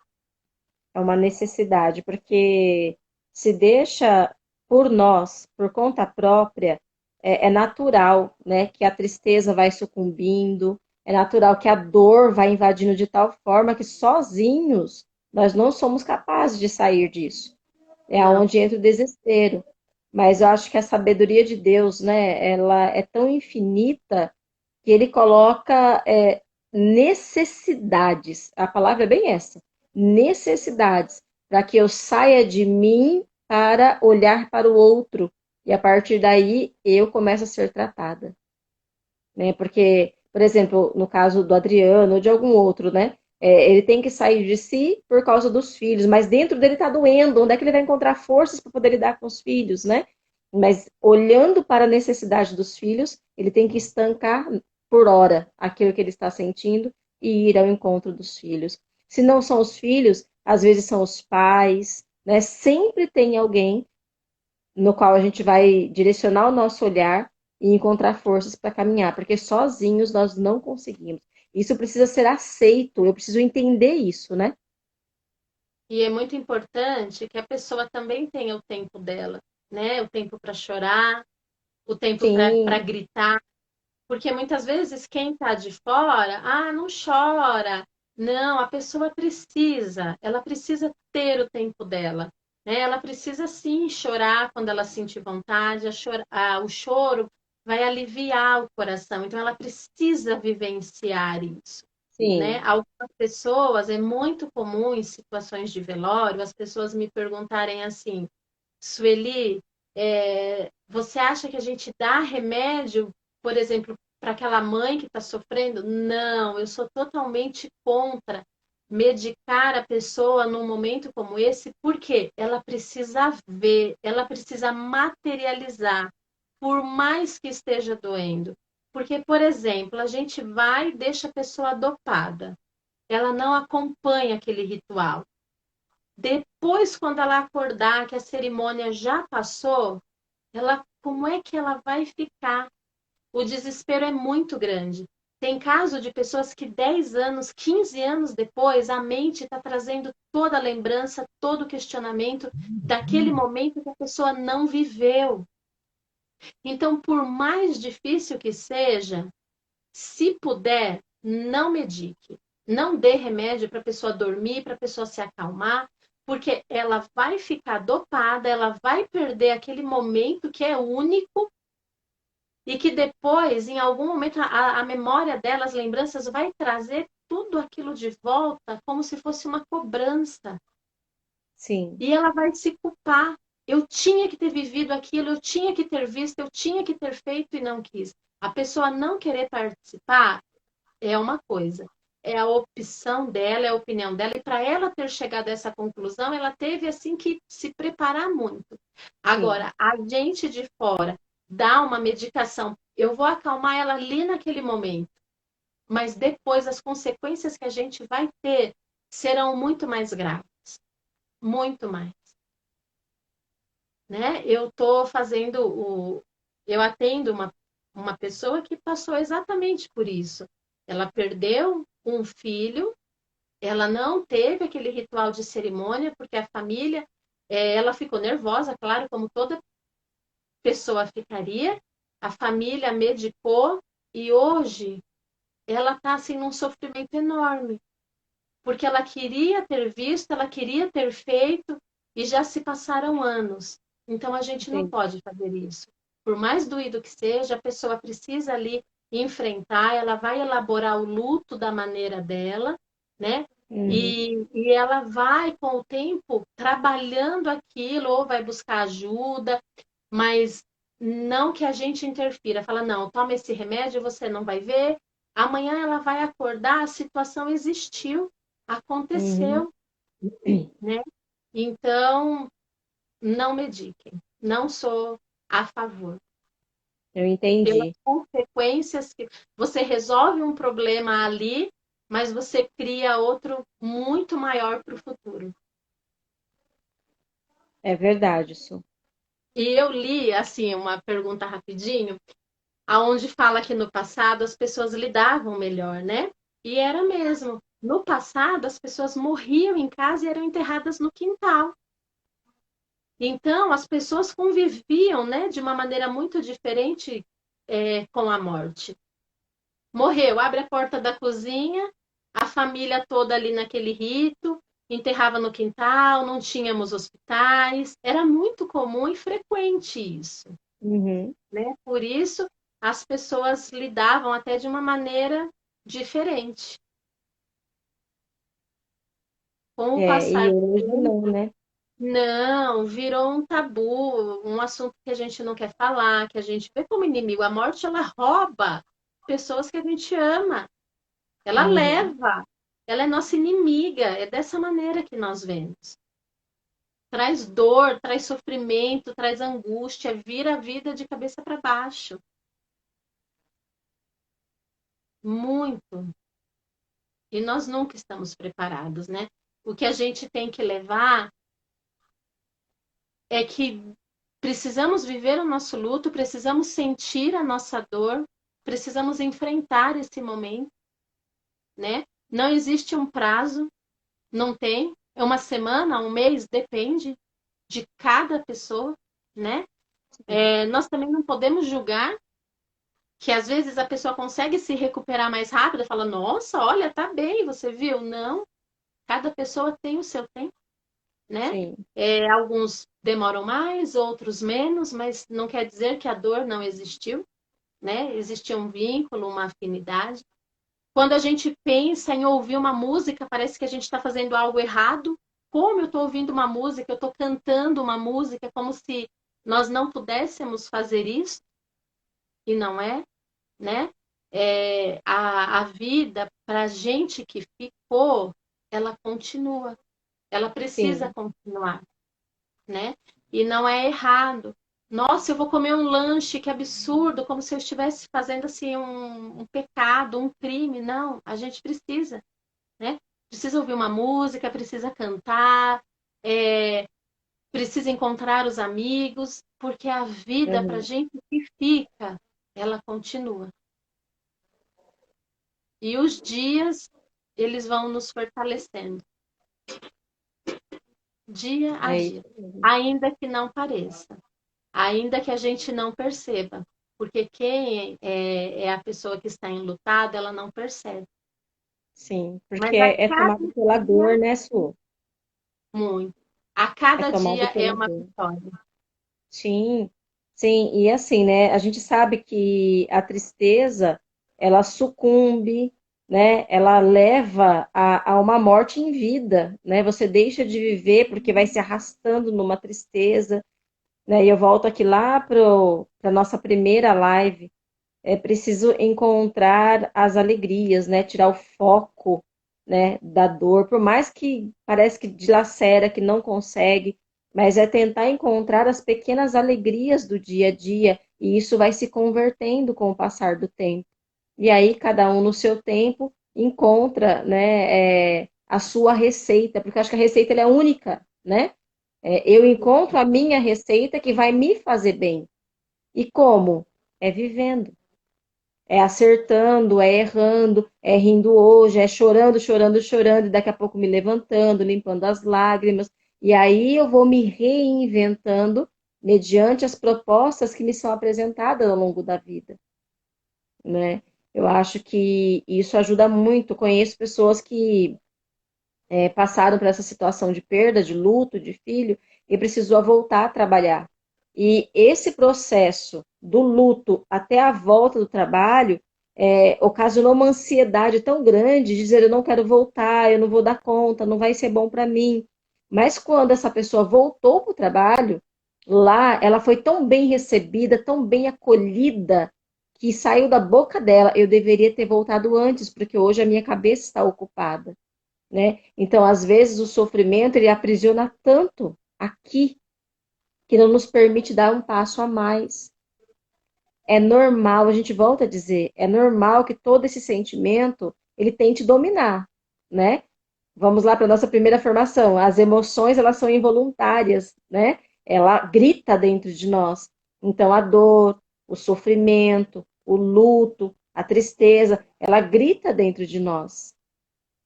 é uma necessidade, porque se deixa por nós, por conta própria, é natural, né, que a tristeza vai sucumbindo, é natural que a dor vai invadindo de tal forma que sozinhos nós não somos capazes de sair disso. É Não. aonde entra o desespero. Mas eu acho que a sabedoria de Deus, né, ela é tão infinita que ele coloca necessidades. A palavra é bem essa, necessidades, para que eu saia de mim para olhar para o outro. E a partir daí eu começo a ser tratada, né? Porque, por exemplo, no caso do Adriano ou de algum outro, né? Ele tem que sair de si por causa dos filhos, mas dentro dele está doendo. Onde é que ele vai encontrar forças para poder lidar com os filhos, né? Mas olhando para a necessidade dos filhos, ele tem que estancar por hora aquilo que ele está sentindo e ir ao encontro dos filhos. Se não são os filhos, às vezes são os pais, né? Sempre tem alguém no qual a gente vai direcionar o nosso olhar e encontrar forças para caminhar, porque sozinhos nós não conseguimos. Isso precisa ser aceito, eu preciso entender isso, né? E é muito importante que a pessoa também tenha o tempo dela, né? O tempo para chorar, o tempo para Sim, gritar. Porque muitas vezes quem está de fora, não chora. Não, a pessoa precisa, ela precisa ter o tempo dela, né? Ela precisa sim chorar quando ela sentir vontade, o choro vai aliviar o coração, então ela precisa vivenciar isso, né? sim, Algumas pessoas, é muito comum em situações de velório, as pessoas me perguntarem assim, Sueli, você acha que a gente dá remédio, por exemplo, para aquela mãe que está sofrendo? Não, eu sou totalmente contra medicar a pessoa num momento como esse, porque ela precisa ver, ela precisa materializar, por mais que esteja doendo. Porque, por exemplo, a gente vai e deixa a pessoa dopada, ela não acompanha aquele ritual. Depois, quando ela acordar que a cerimônia já passou, como é que ela vai ficar? O desespero é muito grande. Tem caso de pessoas que 10 anos, 15 anos depois, a mente está trazendo toda a lembrança, todo o questionamento daquele momento que a pessoa não viveu. Então, por mais difícil que seja, se puder, não medique. Não dê remédio para a pessoa dormir, para a pessoa se acalmar, porque ela vai ficar dopada, ela vai perder aquele momento que é único e que depois, em algum momento, a memória dela, as lembranças, vai trazer tudo aquilo de volta como se fosse uma cobrança. sim, E ela vai se culpar. Eu tinha que ter vivido aquilo, eu tinha que ter visto, eu tinha que ter feito e não quis. A pessoa não querer participar é uma coisa, é a opção dela, é a opinião dela, e para ela ter chegado a essa conclusão, ela teve assim que se preparar muito. Sim, Agora, a gente de fora dá uma medicação, eu vou acalmar ela ali naquele momento, mas depois as consequências que a gente vai ter serão muito mais graves, muito mais, né? Eu atendo uma pessoa que passou exatamente por isso. Ela perdeu um filho, ela não teve aquele ritual de cerimônia, porque a família, ela ficou nervosa, claro, como toda pessoa ficaria. A família medicou e hoje ela está assim num sofrimento enorme, porque ela queria ter visto, ela queria ter feito e já se passaram anos. Então a gente não entendi. pode fazer isso. Por mais doído que seja, a pessoa precisa ali enfrentar, ela vai elaborar o luto da maneira dela, né? Uhum, E ela vai, com o tempo, trabalhando aquilo, ou vai buscar ajuda, mas não que a gente interfira. Fala, não, toma esse remédio, você não vai ver. Amanhã ela vai acordar, a situação existiu, uhum. aconteceu, né? Então, não mediquem. Não sou a favor. Eu Pelas entendi. consequências que você resolve um problema ali, mas você cria outro muito maior para o futuro. É verdade isso. E eu li assim uma pergunta rapidinho, aonde fala que no passado as pessoas lidavam melhor, né? E era mesmo. No passado as pessoas morriam em casa e eram enterradas no quintal. Então, as pessoas conviviam, né, de uma maneira muito diferente com a morte. Morreu, abre a porta da cozinha, a família toda ali naquele rito, enterrava no quintal, não tínhamos hospitais, era muito comum e frequente isso, Uhum. né? Por isso, as pessoas lidavam até de uma maneira diferente. Com o E passar do hoje tempo, não, né? não, virou um tabu, um assunto que a gente não quer falar, que a gente vê como inimigo. A morte, ela rouba pessoas que a gente ama, ela Uhum. leva, ela é nossa inimiga, é dessa maneira que nós vemos. Traz dor, traz sofrimento, traz angústia, vira a vida de cabeça para baixo. Muito. E nós nunca estamos preparados, né? O que a gente tem que levar é que precisamos viver o nosso luto, precisamos sentir a nossa dor, precisamos enfrentar esse momento, né? Não existe um prazo, não tem. É uma semana, um mês, depende de cada pessoa, né? Nós também não podemos julgar que às vezes a pessoa consegue se recuperar mais rápido, fala, nossa, olha, tá bem, você viu? Não, cada pessoa tem o seu tempo, né? Sim, Alguns demoram mais, outros menos, mas não quer dizer que a dor não existiu, né? Existia um vínculo, uma afinidade. Quando a gente pensa em ouvir uma música, parece que a gente está fazendo algo errado. Como eu estou ouvindo uma música, eu estou cantando uma música, como se nós não pudéssemos fazer isso, e não é, né? A vida, para a gente que ficou, ela continua, ela precisa sim. continuar, né? E não é errado. Nossa, eu vou comer um lanche, que absurdo, como se eu estivesse fazendo assim um pecado, um crime. Não, a gente precisa, né? Precisa ouvir uma música, precisa cantar, é, precisa encontrar os amigos, porque a vida para a Uhum. gente que fica, ela continua. E os dias, eles vão nos fortalecendo, dia a É dia, isso mesmo. ainda que não pareça. Ainda que a gente não perceba, porque quem é a pessoa que está enlutada, ela não percebe. Sim, porque Mas a é cada tomado pela dor, dia, né, Su? muito. A É cada dia tomado é pela uma dor. vitória. Sim, sim, e assim, né? A gente sabe que a tristeza, ela sucumbe, né? Ela leva a uma morte em vida, né? Você deixa de viver porque vai se arrastando numa tristeza, né? E eu volto aqui lá para a nossa primeira live, é preciso encontrar as alegrias, né? Tirar o foco, né, da dor, por mais que parece que dilacera, que não consegue, mas é tentar encontrar as pequenas alegrias do dia a dia, e isso vai se convertendo com o passar do tempo. E aí, cada um no seu tempo encontra, né, a sua receita, porque eu acho que a receita ela é única, né? Eu encontro a minha receita que vai me fazer bem. E como? É vivendo. É acertando, é errando, é rindo hoje, é chorando, chorando, chorando, e daqui a pouco me levantando, limpando as lágrimas. E aí eu vou me reinventando mediante as propostas que me são apresentadas ao longo da vida, né? Eu acho que isso ajuda muito. Conheço pessoas que passaram por essa situação de perda, de luto, de filho, e precisou voltar a trabalhar. E esse processo do luto até a volta do trabalho ocasionou uma ansiedade tão grande de dizer eu não quero voltar, eu não vou dar conta, não vai ser bom para mim. Mas quando essa pessoa voltou para o trabalho, lá ela foi tão bem recebida, tão bem acolhida, que saiu da boca dela, eu deveria ter voltado antes, porque hoje a minha cabeça está ocupada, né? Então, às vezes, o sofrimento ele aprisiona tanto aqui que não nos permite dar um passo a mais. É normal, a gente volta a dizer, é normal que todo esse sentimento ele tente dominar, né? Vamos lá para a nossa primeira formação. As emoções, elas são involuntárias, né? Ela grita dentro de nós. Então, a dor, o sofrimento, o luto, a tristeza, ela grita dentro de nós.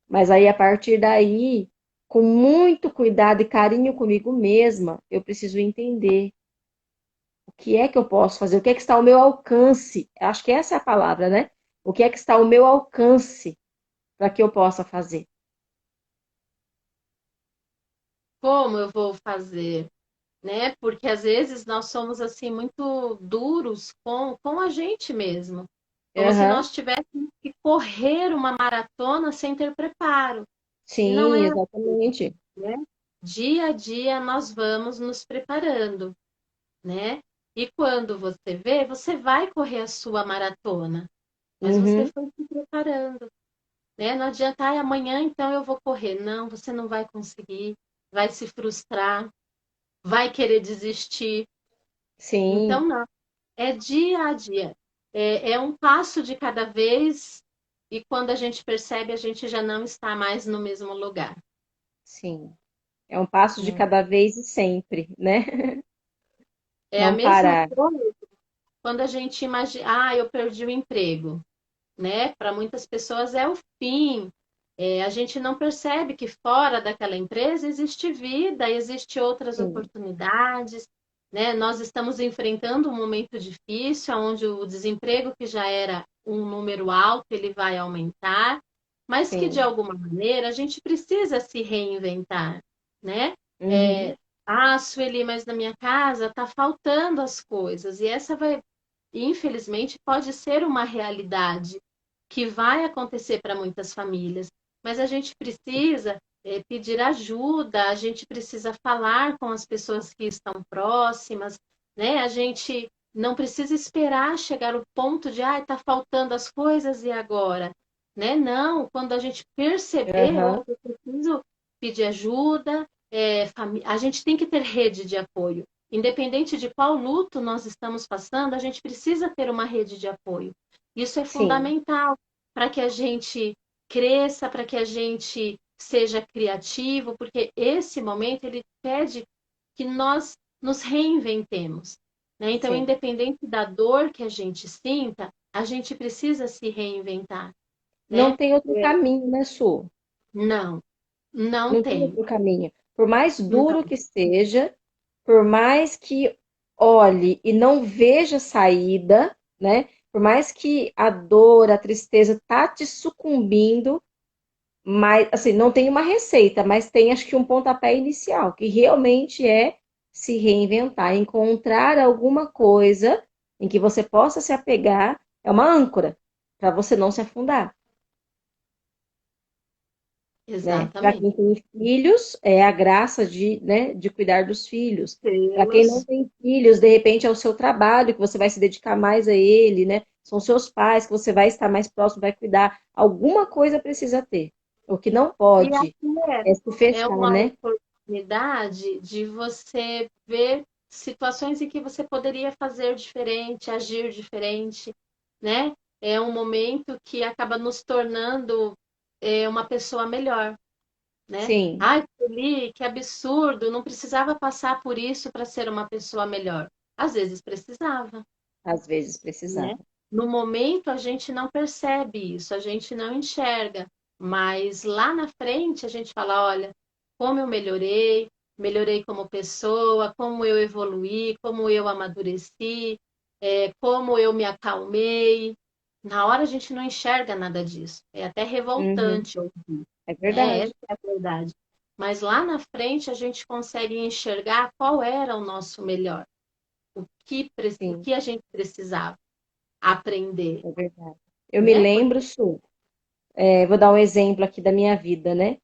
Mas aí, a partir daí, com muito cuidado e carinho comigo mesma, eu preciso entender o que é que eu posso fazer, o que é que está ao meu alcance. Acho que essa é a palavra, né? O que é que está ao meu alcance para que eu possa fazer. Como eu vou fazer, né? Porque às vezes nós somos assim muito duros com a gente mesmo, como se Uhum. nós tivéssemos que correr uma maratona sem ter preparo. E não Sim, é, exatamente. né? Dia a dia nós vamos nos preparando, né? E quando você vê, você vai correr a sua maratona, mas você Uhum. foi se preparando, né? Não adianta, amanhã então eu vou correr. Não, você não vai conseguir, vai se frustrar, vai querer desistir. Sim, Então, não. É dia a dia. É um passo de cada vez, e quando a gente percebe, a gente já não está mais no mesmo lugar. sim. É um passo de Né? cada vez e sempre, né? É a Não mesma parar. coisa quando a gente imagina, eu perdi o emprego, né? Para muitas pessoas é o fim. A gente não percebe que fora daquela empresa existe vida, existe outras Sim, oportunidades, né? Nós estamos enfrentando um momento difícil, onde o desemprego, que já era um número alto, ele vai aumentar, mas que de sim. alguma maneira a gente precisa se reinventar, né? Uhum. É, Sueli, mas na minha casa está faltando as coisas, e essa vai, infelizmente, pode ser uma realidade que vai acontecer para muitas famílias, mas a gente precisa pedir ajuda, a gente precisa falar com as pessoas que estão próximas, né? A gente não precisa esperar chegar o ponto de, está faltando as coisas e agora, né? Não, quando a gente perceber, Aham. eu preciso pedir ajuda, a gente tem que ter rede de apoio. Independente de qual luto nós estamos passando, a gente precisa ter uma rede de apoio. Isso é Sim, fundamental para que a gente cresça, para que a gente seja criativo, porque esse momento ele pede que nós nos reinventemos, né? Então, sim. independente da dor que a gente sinta, a gente precisa se reinventar, Não né? tem outro caminho, né, Su? Não, não Não tem tem. outro caminho. Por mais Não. duro que seja, por mais que olhe e não veja saída, né? Por mais que a dor, a tristeza tá te sucumbindo, mas assim, não tem uma receita, mas tem acho que um pontapé inicial, que realmente é se reinventar, encontrar alguma coisa em que você possa se apegar, é uma âncora para você não se afundar. Né? Para quem Exatamente. tem filhos, é a graça de, né, de cuidar dos filhos. Para quem não Tê-los. tem filhos, de repente é o seu trabalho que você vai se dedicar mais a ele, né? são seus pais que você vai estar mais próximo, vai cuidar. Alguma coisa precisa ter. O que não E pode aqui é se é fechar, uma né? oportunidade de você ver situações em que você poderia fazer diferente, agir diferente, né? É um momento que acaba nos tornando uma pessoa melhor, né? Sim, Ai, Sueli, que absurdo, não precisava passar por isso para ser uma pessoa melhor. Às vezes precisava, às vezes né? precisava. No momento a gente não percebe isso, a gente não enxerga, mas lá na frente a gente fala, olha, como eu melhorei, melhorei como pessoa, como eu evoluí, como eu amadureci, como eu me acalmei. Na hora a gente não enxerga nada disso, é até Uhum, revoltante ouvir, é né? Essa verdade. é a verdade. Mas lá na frente a gente consegue enxergar qual era o nosso melhor, o Sim, que a gente precisava aprender, é verdade. Eu me né? Porque lembro, Su, vou dar um exemplo aqui da minha vida, né?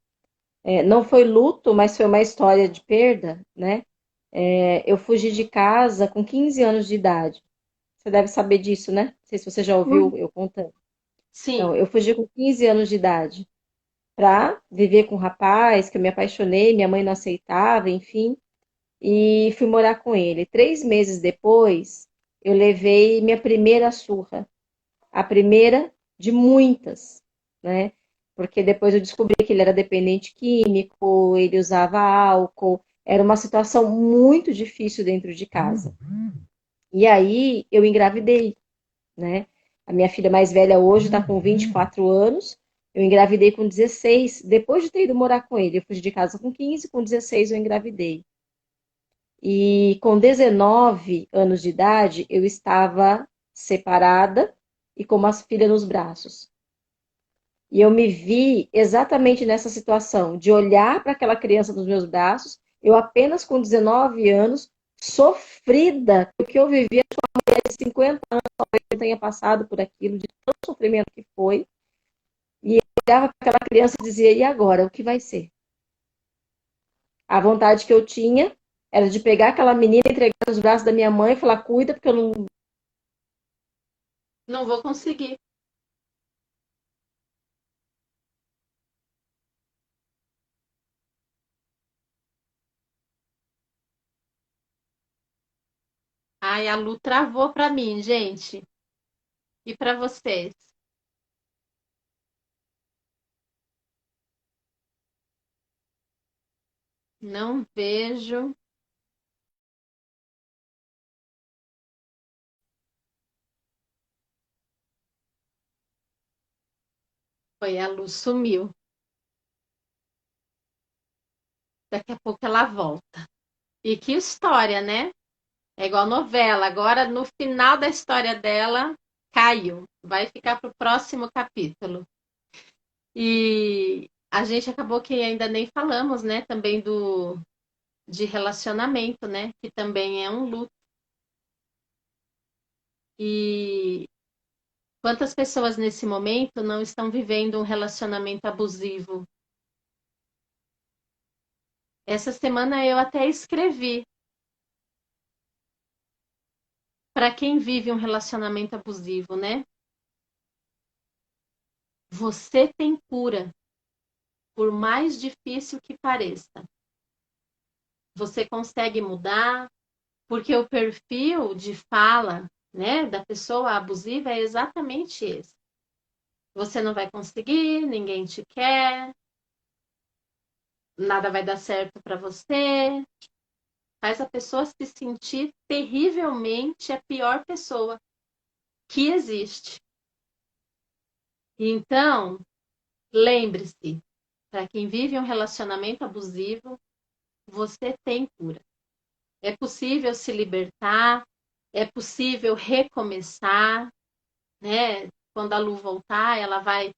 Não foi luto, mas foi uma história de perda, né? Eu fugi de casa com 15 anos de idade. Você deve saber disso, né? Não sei se você já ouviu eu contando. Então, sim, eu fugi com 15 anos de idade para viver com um rapaz que eu me apaixonei, minha mãe não aceitava, enfim, e fui morar com ele. 3 meses depois, eu levei minha primeira surra, a primeira de muitas, né? Porque depois eu descobri que ele era dependente químico, ele usava álcool, era uma situação muito difícil dentro de casa. E aí eu engravidei, né? A minha filha mais velha hoje está com 24 anos. Eu engravidei com 16, depois de ter ido morar com ele. Eu fui de casa com 15, com 16 eu engravidei. E com 19 anos de idade, eu estava separada e com uma filha nos braços. E eu me vi exatamente nessa situação, de olhar para aquela criança nos meus braços, eu apenas com 19 anos, sofrida, porque eu vivia de 50 anos, talvez eu tenha passado por aquilo, de tanto sofrimento que foi, e eu olhava para aquela criança e dizia, e agora, o que vai ser? A vontade que eu tinha era de pegar aquela menina, entregar nos braços da minha mãe e falar, cuida, porque eu não. não vou conseguir. Ai, a Lu travou para mim, gente. E para vocês? Não vejo. Foi a Lu sumiu. Daqui a pouco ela volta. E que história, né? É igual novela. Agora, no final da história dela, caiu. Vai ficar para o próximo capítulo. E a gente acabou que ainda nem falamos, né? Também de relacionamento, né? Que também é um luto. E quantas pessoas nesse momento não estão vivendo um relacionamento abusivo? Essa semana eu até escrevi para quem vive um relacionamento abusivo, né? Você tem cura, por mais difícil que pareça. Você consegue mudar, porque o perfil de fala, né, da pessoa abusiva é exatamente esse. Você não vai conseguir, ninguém te quer, nada vai dar certo para você. Faz a pessoa se sentir terrivelmente a pior pessoa que existe. Então, lembre-se, para quem vive um relacionamento abusivo, você tem cura. É possível se libertar, é possível recomeçar, né? Quando a Lu voltar, ela vai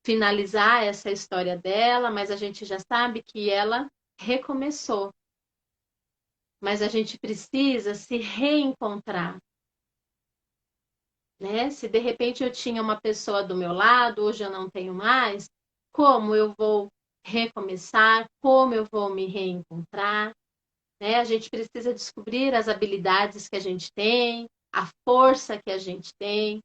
finalizar essa história dela, mas a gente já sabe que ela recomeçou. Mas a gente precisa se reencontrar, né? Se de repente eu tinha uma pessoa do meu lado, hoje eu não tenho mais, como eu vou recomeçar? Como eu vou me reencontrar? Né? A gente precisa descobrir as habilidades que a gente tem, a força que a gente tem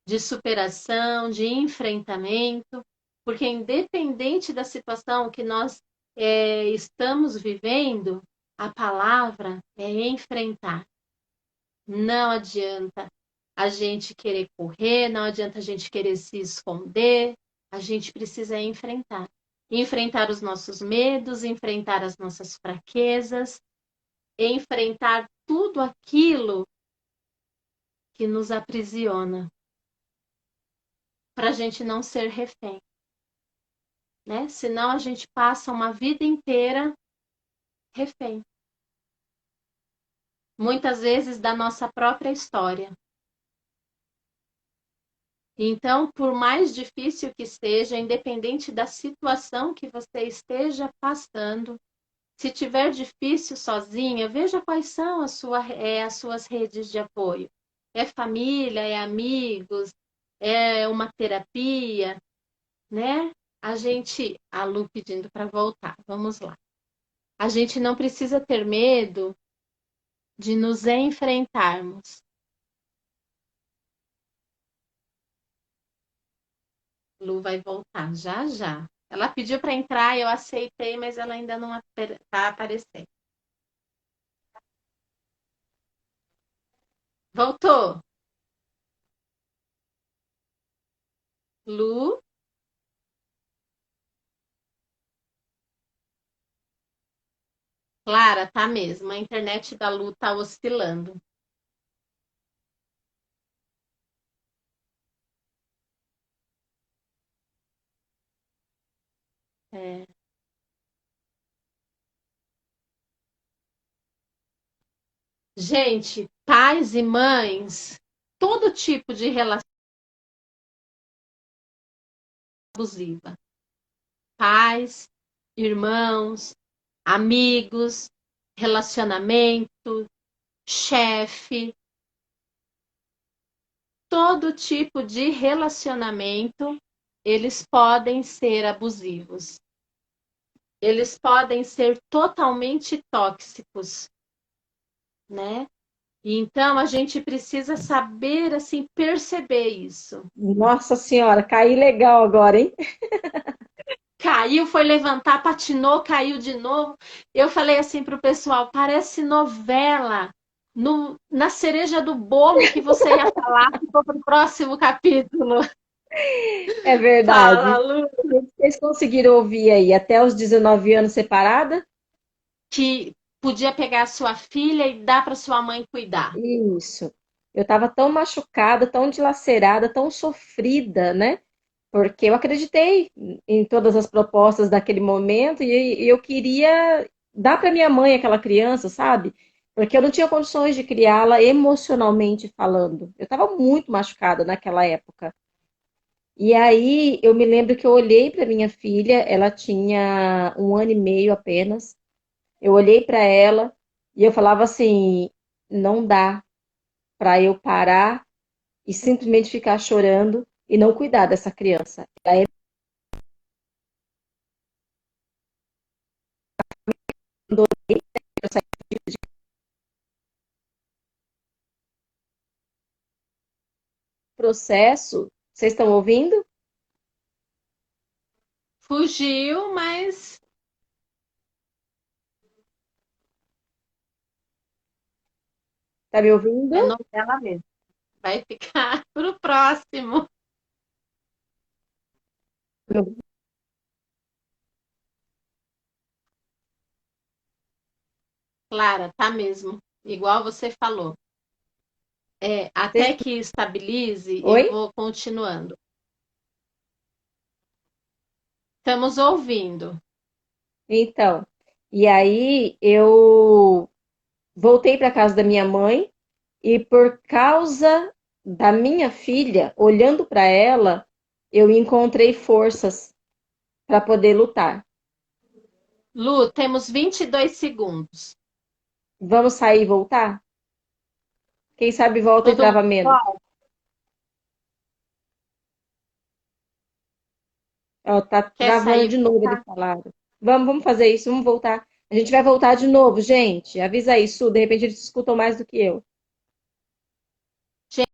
de superação, de enfrentamento, porque independente da situação que nós estamos vivendo, a palavra é enfrentar. Não adianta a gente querer correr, não adianta a gente querer se esconder, a gente precisa enfrentar. Enfrentar os nossos medos, enfrentar as nossas fraquezas, enfrentar tudo aquilo que nos aprisiona, para a gente não ser refém, né? Senão a gente passa uma vida inteira refém. Muitas vezes da nossa própria história. Então, por mais difícil que seja, independente da situação que você esteja passando, se tiver difícil sozinha, veja quais são as suas redes de apoio. É família, é amigos, é uma terapia, né? A Lu pedindo para voltar, vamos lá. A gente não precisa ter medo de nos enfrentarmos. Lu vai voltar já já. Ela pediu para entrar, eu aceitei, mas ela ainda não está aparecendo. Voltou. Lu, Clara, tá mesmo. A internet da Lu tá oscilando. É. Gente, pais e mães, todo tipo de relação abusiva. Pais, irmãos, amigos, relacionamento, chefe, todo tipo de relacionamento, eles podem ser abusivos. Eles podem ser totalmente tóxicos, né? Então a gente precisa saber assim perceber isso. Nossa Senhora, caí legal agora, hein? Caiu, foi levantar, patinou, caiu de novo. Eu falei assim para o pessoal: parece novela. Na cereja do bolo que você ia falar, ficou para o próximo capítulo. É Fala, verdade. Lu. Vocês conseguiram ouvir aí até os 19 anos separada? Que podia pegar a sua filha e dar para sua mãe cuidar. Isso. Eu estava tão machucada, tão dilacerada, tão sofrida, né? Porque eu acreditei em todas as propostas daquele momento e eu queria dar para minha mãe aquela criança, sabe? Porque eu não tinha condições de criá-la emocionalmente falando. Eu estava muito machucada naquela época. E aí eu me lembro que eu olhei para minha filha, ela tinha 1 ano e meio apenas. Eu olhei para ela e eu falava assim: não dá para eu parar e simplesmente ficar chorando e não cuidar dessa criança. Ela é processo. Vocês estão ouvindo? Fugiu, mas Tá me é ouvindo? novela mesmo. Vai ficar para o próximo. Clara, tá mesmo. Igual você falou. Até que estabilize, eu Oi? vou continuando. Estamos ouvindo. Então, e aí eu voltei para casa da minha mãe e por causa da minha filha, olhando para ela, eu encontrei forças para poder lutar. Lu, temos 22 segundos. Vamos sair e voltar? Quem sabe volta e Todo mundo trava menos. volta? Ó, tá Quer travando sair de e novo, ele voltar? falaram. Vamos fazer isso, vamos voltar. A gente vai voltar de novo, gente. Avisa isso, de repente eles escutam mais do que eu. Gente,